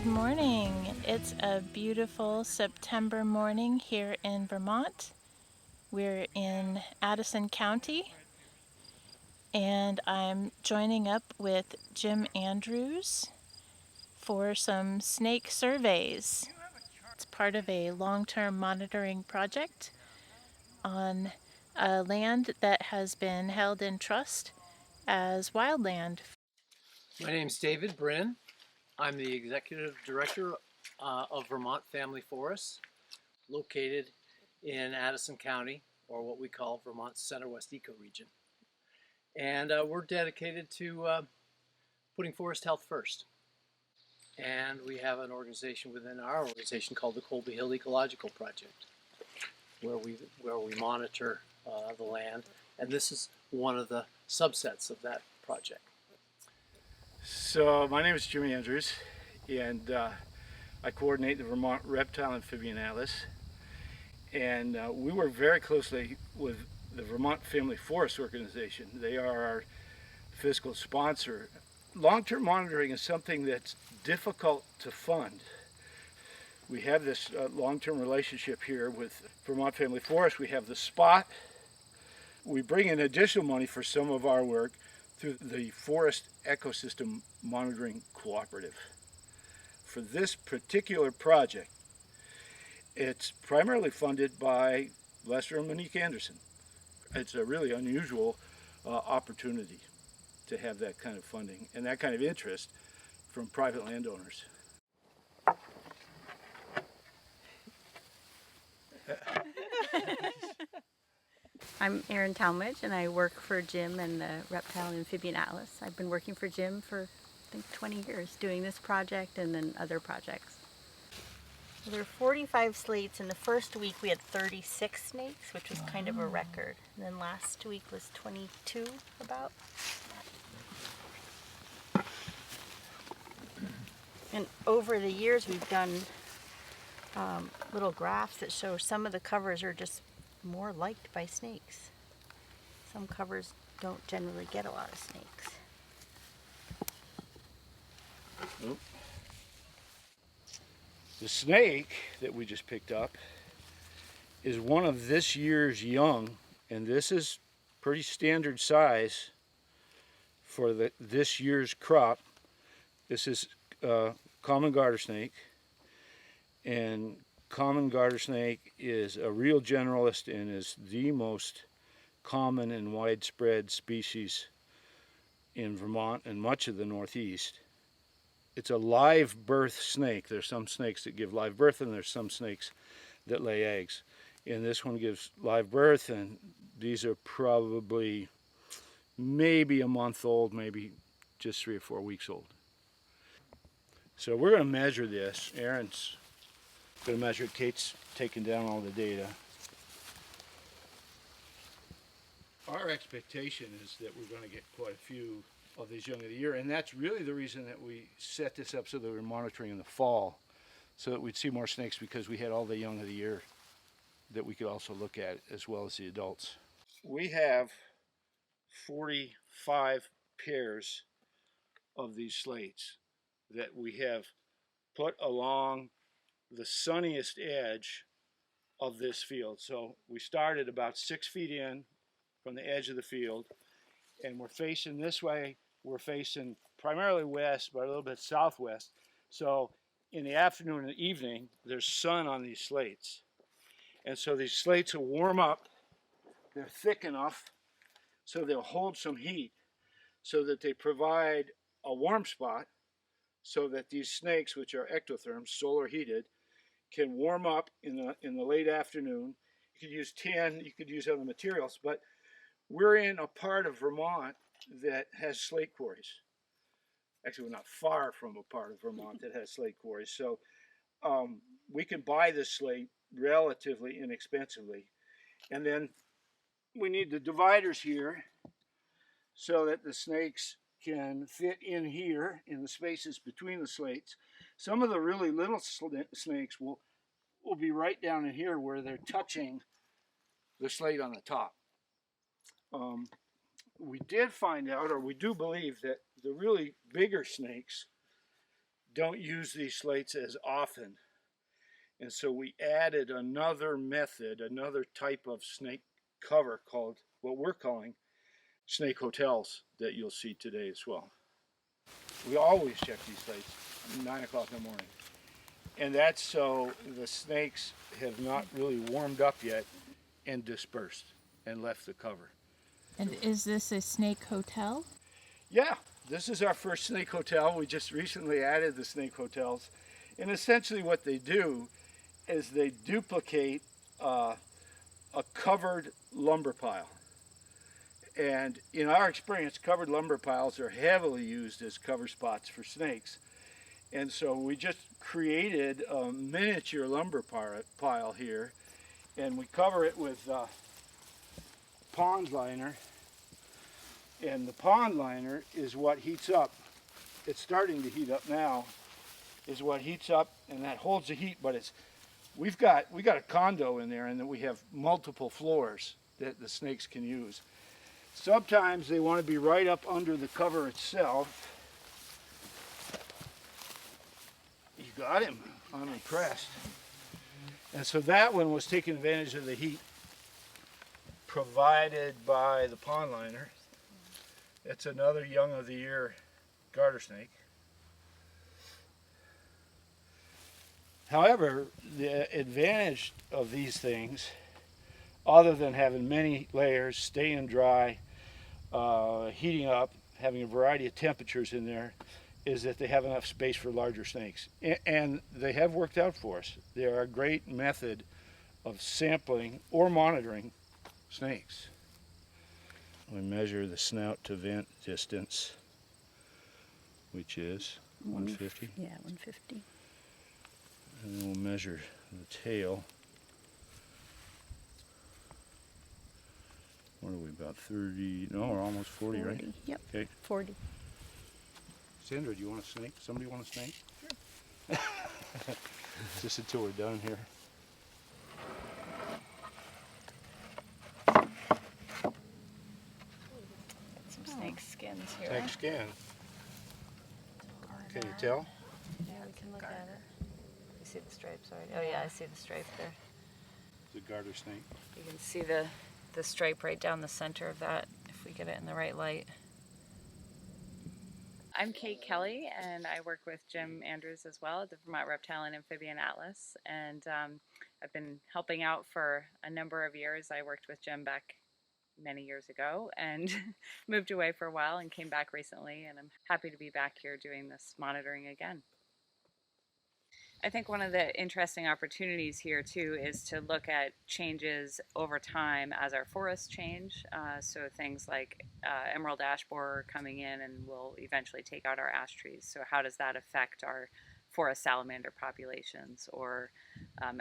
Good morning. It's a beautiful September morning here in Vermont. We're in Addison County, and I'm joining up with Jim Andrews for some snake surveys. It's part of a long-term monitoring project on a land that has been held in trust as wildland. My name's David Bryn. I'm the Executive Director of Vermont Family Forests, located in Addison County, or what we call Vermont's Center-West ecoregion. And we're dedicated to putting forest health first. And we have an organization within our organization called the Colby Hill Ecological Project, where we monitor the land. And this is one of the subsets of that project. So my name is Jim Andrews, and I coordinate the Vermont Reptile Amphibian Atlas, and we work very closely with the Vermont Family Forests organization. They are our fiscal sponsor. Long-term monitoring is something that's difficult to fund. We have this long-term relationship here with Vermont Family Forests. We have the spot. We bring in additional money for some of our work through the Forest Ecosystem Monitoring Cooperative. For this particular project, it's primarily funded by Lester and Monique Anderson. It's a really unusual opportunity to have that kind of funding and that kind of interest from private landowners. I'm Erin Talmadge, and I work for Jim and the Reptile and Amphibian Atlas. I've been working for Jim for, I think, 20 years, doing this project and then other projects. There are 45 slates. In the first week, we had 36 snakes, which was kind of a record. And then last week was 22, about. And over the years, we've done little graphs that show some of the covers are just more liked by snakes. Some covers don't generally get a lot of snakes. Oop. The snake that we just picked up is one of this year's young, and this is pretty standard size for this year's crop. This is common garter snake, and common garter snake is a real generalist and is the most common and widespread species in Vermont and much of the Northeast. It's a live birth snake. There's some snakes that give live birth, and there's some snakes that lay eggs. And this one gives live birth, and these are probably maybe a month old, maybe just 3 or 4 weeks old. So we're going to measure this. Erin's going to measure it. Kate's taking down all the data. Our expectation is that we're going to get quite a few of these young of the year, and that's really the reason that we set this up so that we're monitoring in the fall, so that we'd see more snakes, because we had all the young of the year that we could also look at, as well as the adults. We have 45 pairs of these slates that we have put along the sunniest edge of this field. So we started about 6 feet in from the edge of the field, and we're facing this way. We're facing primarily west, but a little bit southwest. So in the afternoon and evening, there's sun on these slates. And so these slates will warm up. They're thick enough so they'll hold some heat, so that they provide a warm spot, so that these snakes, which are ectotherms, solar heated, can warm up in the late afternoon. You could use tin, you could use other materials, but we're in a part of Vermont that has slate quarries. Actually, we're not far from a part of Vermont that has slate quarries, so we can buy this slate relatively inexpensively. And then we need the dividers here so that the snakes can fit in here in the spaces between the slates. Some of the really little snakes will be right down in here where they're touching the slate on the top. We did find out, or we do believe, that the really bigger snakes don't use these slates as often. And so we added another method, another type of snake cover called what we're calling snake hotels that you'll see today as well. We always check these slates at 9 o'clock in the morning. And that's so the snakes have not really warmed up yet and dispersed and left the cover. And is this a snake hotel? Yeah, this is our first snake hotel. We just recently added the snake hotels. And essentially what they do is they duplicate a covered lumber pile. And in our experience, covered lumber piles are heavily used as cover spots for snakes. And so we just created a miniature lumber pile here, and we cover it with pond liner. And the pond liner is what heats up. It's starting to heat up now, is what heats up, and that holds the heat. But we got a condo in there, and then we have multiple floors that the snakes can use. Sometimes they want to be right up under the cover itself. You got him. I'm impressed. And so that one was taking advantage of the heat provided by the pond liner. It's another young of the year garter snake. However, the advantage of these things, other than having many layers, staying dry, heating up, having a variety of temperatures in there, is that they have enough space for larger snakes. And they have worked out for us. They are a great method of sampling or monitoring snakes. We measure the snout to vent distance, which is 150. Yeah, 150. And then we'll measure the tail. What are we, about 30? No, we're almost 40, right? Yep. Okay. 40. Sandra, do you want a snake? Somebody want a snake? Sure. Just until we're done here. Some snake skins here. Snake skin. Can you tell? Yeah, we can look at it. You see the stripes already? Oh yeah, I see the stripe there. It's a garter snake. You can see the stripe right down the center of that if we get it in the right light. I'm Kate Kelly, and I work with Jim Andrews as well at the Vermont Reptile and Amphibian Atlas. And I've been helping out for a number of years. I worked with Jim back many years ago and moved away for a while and came back recently. And I'm happy to be back here doing this monitoring again. I think one of the interesting opportunities here too is to look at changes over time as our forests change. So things like emerald ash borer coming in and will eventually take out our ash trees. So how does that affect our forest salamander populations? Or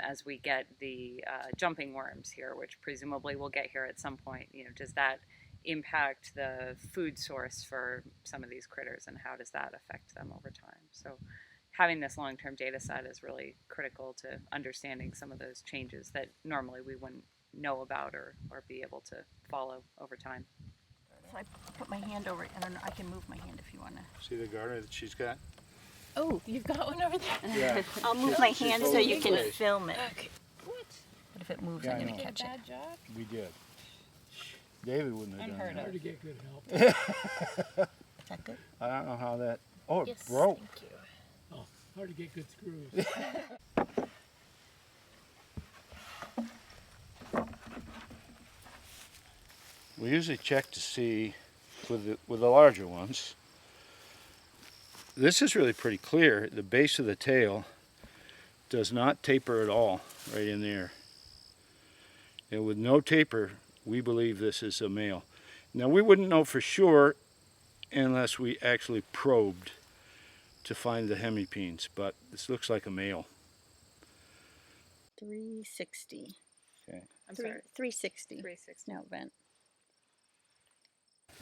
as we get the jumping worms here, which presumably we'll get here at some point, does that impact the food source for some of these critters, and how does that affect them over time? So having this long-term data set is really critical to understanding some of those changes that normally we wouldn't know about or be able to follow over time. So I put my hand over it. I don't know. I can move my hand if you want to. See the garter that she's got? Oh, you've got one over there? Yeah. I'll move my hand so you can film it. Okay. What? But if it moves, Yeah, I'm I going know. to catch it. Bad job? We did. David wouldn't have Unheard done of. Hard to get good help. that. Is that good? I don't know how that... Oh, it Yes, broke. thank you. Oh, hard to get good screws. We usually check to see with the larger ones. This is really pretty clear. The base of the tail does not taper at all right in there. And with no taper, we believe this is a male. Now we wouldn't know for sure unless we actually probed to find the hemipenes, but this looks like a male. 360. Okay. I'm sorry, 360. 360. Snout vent.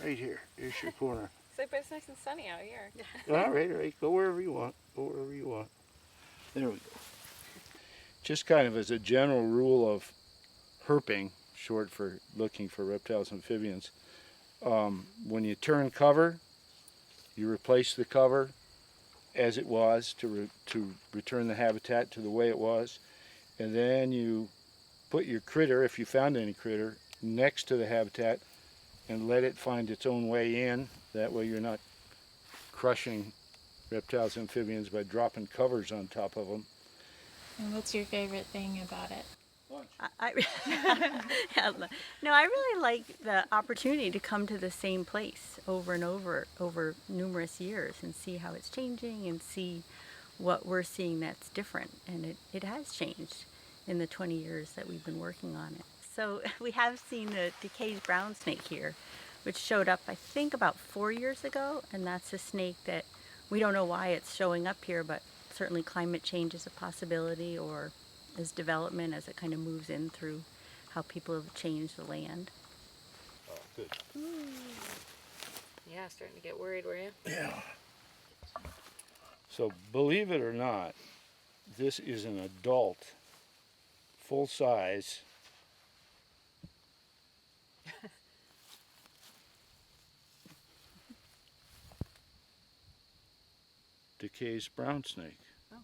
Right here. Here's your corner. But it's nice and sunny out here. All right. Go wherever you want. Go wherever you want. There we go. Just kind of as a general rule of herping, short for looking for reptiles and amphibians, when you turn cover, you replace the cover as it was to return the habitat to the way it was, and then you put your critter, if you found any critter, next to the habitat and let it find its own way in. That way you're not crushing reptiles, amphibians by dropping covers on top of them. And what's your favorite thing about it? Yeah, no, I really like the opportunity to come to the same place over and over numerous years and see how it's changing and see what we're seeing that's different. And it has changed in the 20 years that we've been working on it. So we have seen the decayed brown snake here, which showed up I think about 4 years ago, and that's a snake that we don't know why it's showing up here, but certainly climate change is a possibility, or as development as it kind of moves in through how people have changed the land. Oh, good. Yeah, starting to get worried, were you? Yeah. So believe it or not, this is an adult, full-size decayed brown snake. Oh.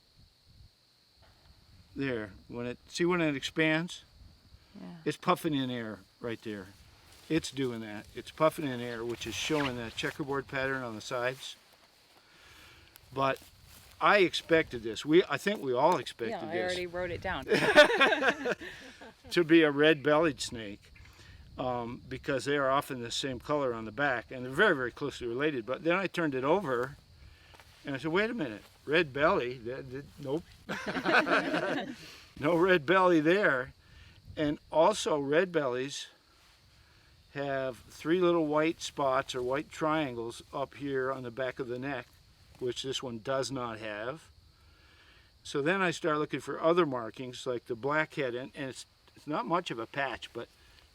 There, when it expands? Yeah. It's puffing in air right there. It's doing that. It's puffing in air, which is showing that checkerboard pattern on the sides. But I expected this. I think we all expected Yeah, I this already wrote it down. to be a red-bellied snake, because they are often the same color on the back, and they're very, very closely related. But then I turned it over, and I said, wait a minute, red belly? Nope. No red belly there. And also red bellies have 3 little white spots or white triangles up here on the back of the neck, which this one does not have. So then I start looking for other markings like the blackhead, and it's not much of a patch,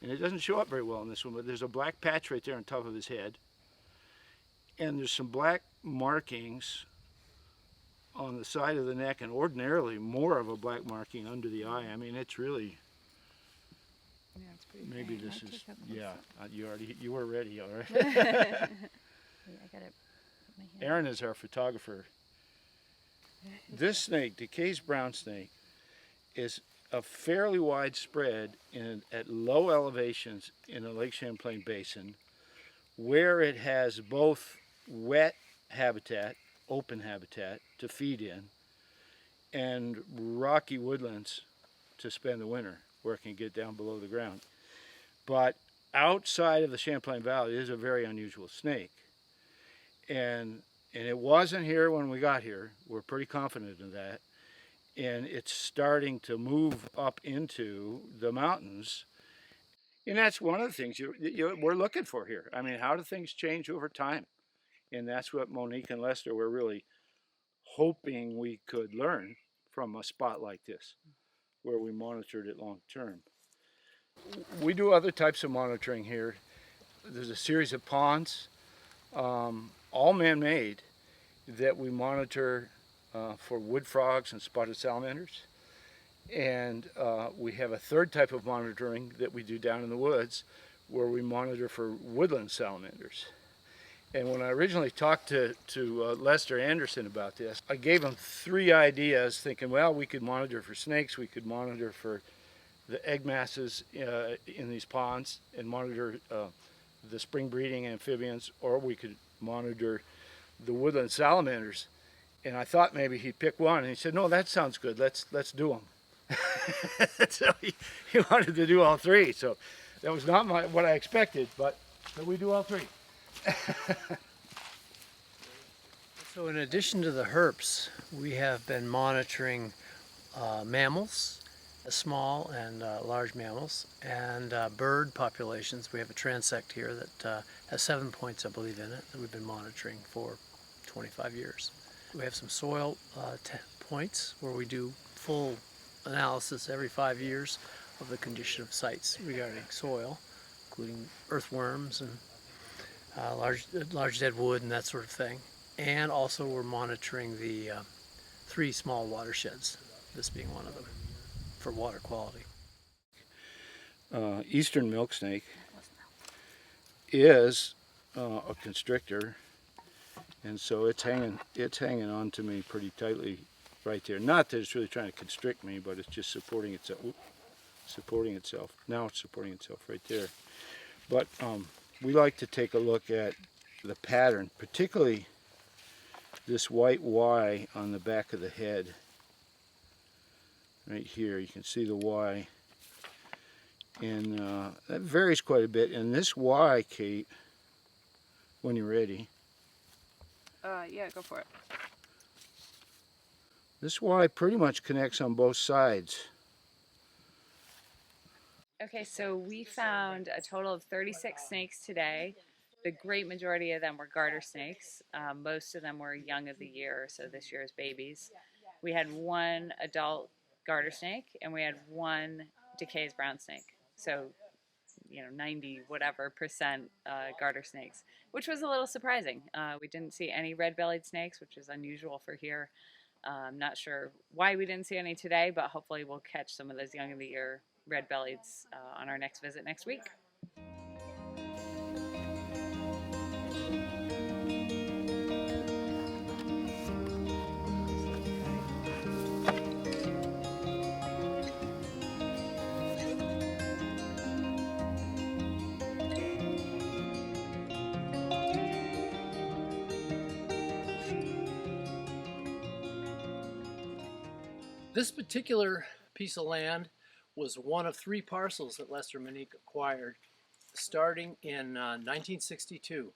and it doesn't show up very well in this one, but there's a black patch right there on top of his head. And there's some black markings on the side of the neck, and ordinarily more of a black marking under the eye. I mean, it's really, Yeah, it's pretty maybe faint. this Might is, take up most yeah, you were ready, all right. Yeah, I gotta put my hand. Aaron is our photographer. This snake, decayed brown snake, is a fairly widespread at low elevations in the Lake Champlain Basin, where it has both wet habitat, open habitat to feed in, and rocky woodlands to spend the winter, where it can get down below the ground. But outside of the Champlain Valley, it is a very unusual snake. And it wasn't here when we got here. We're pretty confident of that. And it's starting to move up into the mountains. And that's one of the things we're looking for here. I mean, how do things change over time? And that's what Monique and Lester were really hoping we could learn from a spot like this, where we monitored it long term. We do other types of monitoring here. There's a series of ponds, all man-made, that we monitor for wood frogs and spotted salamanders. And we have a third type of monitoring that we do down in the woods, where we monitor for woodland salamanders. And when I originally talked to Lester Anderson about this, I gave him 3 ideas, thinking, well, we could monitor for snakes, we could monitor for the egg masses in these ponds, and monitor the spring breeding amphibians, or we could monitor the woodland salamanders. And I thought maybe he'd pick one, and he said, no, that sounds good, let's do them. So he wanted to do all 3, so that was not what I expected, but we do all 3. So in addition to the herps, we have been monitoring mammals, small and large mammals, and bird populations. We have a transect here that has 7 points, I believe, in it that we've been monitoring for 25 years. We have some soil points where we do full analysis every 5 years of the condition of sites regarding soil, including earthworms and large dead wood and that sort of thing. And also we're monitoring the 3 small watersheds, this being one of them, for water quality. Eastern milk snake is a constrictor, and so it's hanging on to me pretty tightly right there. Not that it's really trying to constrict me, but it's just supporting itself. Supporting itself. Now it's supporting itself right there. But we like to take a look at the pattern, particularly this white Y on the back of the head. Right here, you can see the Y. And that varies quite a bit. And this Y, Kate, when you're ready, Yeah, go for it. this Y pretty much connects on both sides. Okay, so we found a total of 36 snakes today. The great majority of them were garter snakes. Most of them were young of the year, so this year's babies. We had one adult garter snake, and we had one Decay's brown snake. So, 90 whatever percent garter snakes, which was a little surprising. We didn't see any red-bellied snakes, which is unusual for here. I'm not sure why we didn't see any today, but hopefully we'll catch some of those young of the year red-bellieds on our next visit next week. This particular piece of land was one of 3 parcels that Lester Monique acquired starting in 1962.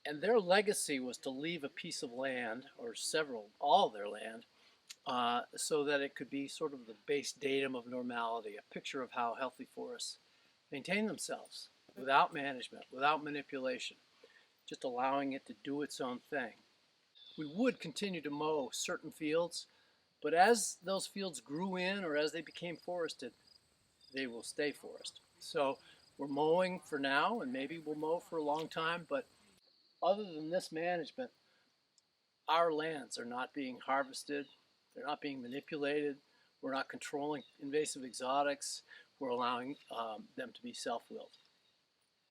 And their legacy was to leave a piece of land, or all of their land, so that it could be sort of the base datum of normality, a picture of how healthy forests maintain themselves without management, without manipulation, just allowing it to do its own thing. We would continue to mow certain fields, but as those fields grew in or as they became forested, they will stay forested. So we're mowing for now, and maybe we'll mow for a long time, but other than this management, our lands are not being harvested, they're not being manipulated, we're not controlling invasive exotics, we're allowing them to be self-willed.